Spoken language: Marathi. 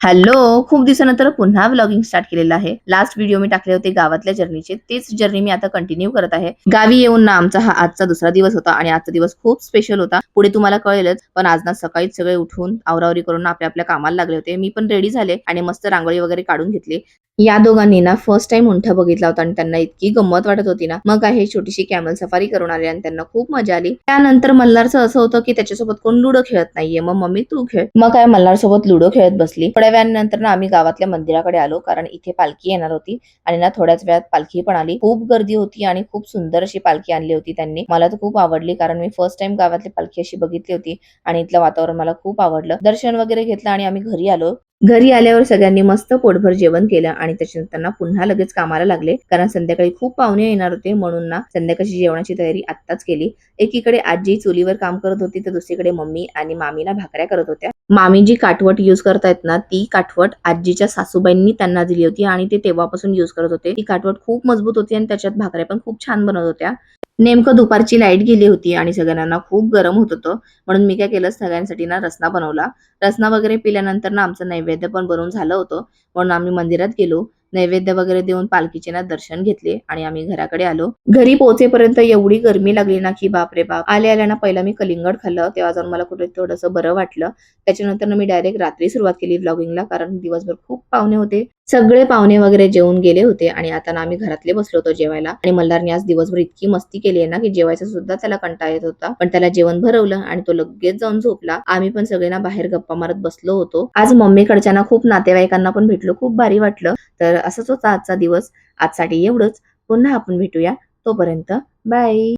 हॅलो. खूप दिवसानंतर पुन्हा व्लॉगिंग स्टार्ट केलेलं आहे. लास्ट व्हिडिओ मी टाकले होते गावातल्या जर्नीचे. तेच जर्नी मी आता कंटिन्यू करत आहे. गावी येऊन ना आमचा हा आजचा दुसरा दिवस होता आणि आजचा दिवस खूप स्पेशल होता. पुढे तुम्हाला कळेलच. पण आज ना सकाळीच सगळे उठून आवरावरी करून आपल्या आपल्या कामाला लागले होते. मी पण रेडी झाले आणि मस्त रांगोळी वगैरे काढून घेतली. या दोघांनी ना फर्स्ट टाइम उंठा बघितला होता आणि त्यांना इतकी गंमत वाटत होती ना. मग काय छोटीशी कॅमल सफारी करून आले आणि त्यांना खूप मजा आली. त्यानंतर मल्हारचं असं होतं की त्याच्यासोबत कोण लुडो खेळत नाहीये. मग मम्मी तू खेळ. मग काय मल्हार सोबत लुडो खेळत बसली. थोड्या वेळानंतर ना आम्ही गावातल्या मंदिराकडे आलो कारण इथे पालखी येणार होती आणि ना थोड्याच वेळात पालखी पण आली. खूप गर्दी होती आणि खूप सुंदर अशी पालखी आणली होती त्यांनी. मला तर खूप आवडली कारण मी फर्स्ट टाइम गावातली पालखी अशी बघितली होती आणि इथलं वातावरण मला खूप आवडलं. दर्शन वगैरे घेतलं आणि आम्ही घरी आलो. घरी आल्यावर सगळ्यांनी मस्त पोटभर जेवण केलं आणि त्याच्यानंतर ना पुन्हा लगेच कामाला लागले कारण संध्याकाळी खूप पाहुणे येणार होते. म्हणून ना संध्याकाळची जेवणाची तयारी आत्ताच केली. एकीकडे आजी चुलीवर काम करत होती तर दुसरीकडे मम्मी आणि मामी ना भाकऱ्या करत होत्या. मामी जी काठवट युज करतायत ना ती काठवट आजीच्या सासूबाईंनी त्यांना दिली होती आणि ते तेव्हापासून युज करत होते. ती काठवट खूप मजबूत होती आणि त्याच्यात भाकऱ्या पण खूप छान बनत होत्या. नेमकं दुपारची लाईट गेली होती आणि सगळ्यांना खूप गरम होत होतं. म्हणून मी काय केलं सगळ्यांसाठी ना रसना बनवला. रसना वगैरे पिल्यानंतर ना आमचं नैवेद्य पण बनवून झालं होतं. म्हणून आम्ही मंदिरात गेलो. नैवेद्य वगैरे देऊन पालखीचे ना दर्शन घेतले आणि आम्ही घराकडे आलो. घरी पोहोचेपर्यंत एवढी गरमी लागली ना की बापरे बाप. आल्या ना पहिला मी कलिंगड खाल्लं तेव्हा जाऊन मला कुठे थोडंसं बरं वाटलं. त्याच्यानंतर मी डायरेक्ट रात्री सुरुवात केली व्लॉगिंगला कारण दिवसभर खूप पाहुणे होते. सगळे पाहुणे वगैरे जेवून गेले होते आणि आता ना आम्ही घरातले बसलो होतो जेवायला आणि मल्हारने आज दिवसभर इतकी मस्ती केली आहे ना की जेवायचा सुद्धा त्याला कंटाळा येत होता. पण त्याला जेवण भरवलं आणि तो लगेच जाऊन झोपला. आम्ही पण सगळे ना बाहेर गप्पा मारत बसलो होतो. आज मम्मीकडच्या ना खूप नातेवाईकांना पण भेटलो. खूप भारी वाटलं. तर असंच होता आजचा दिवस. आजसाठी एवढंच. पुन्हा आपण भेटूया. तोपर्यंत बाय.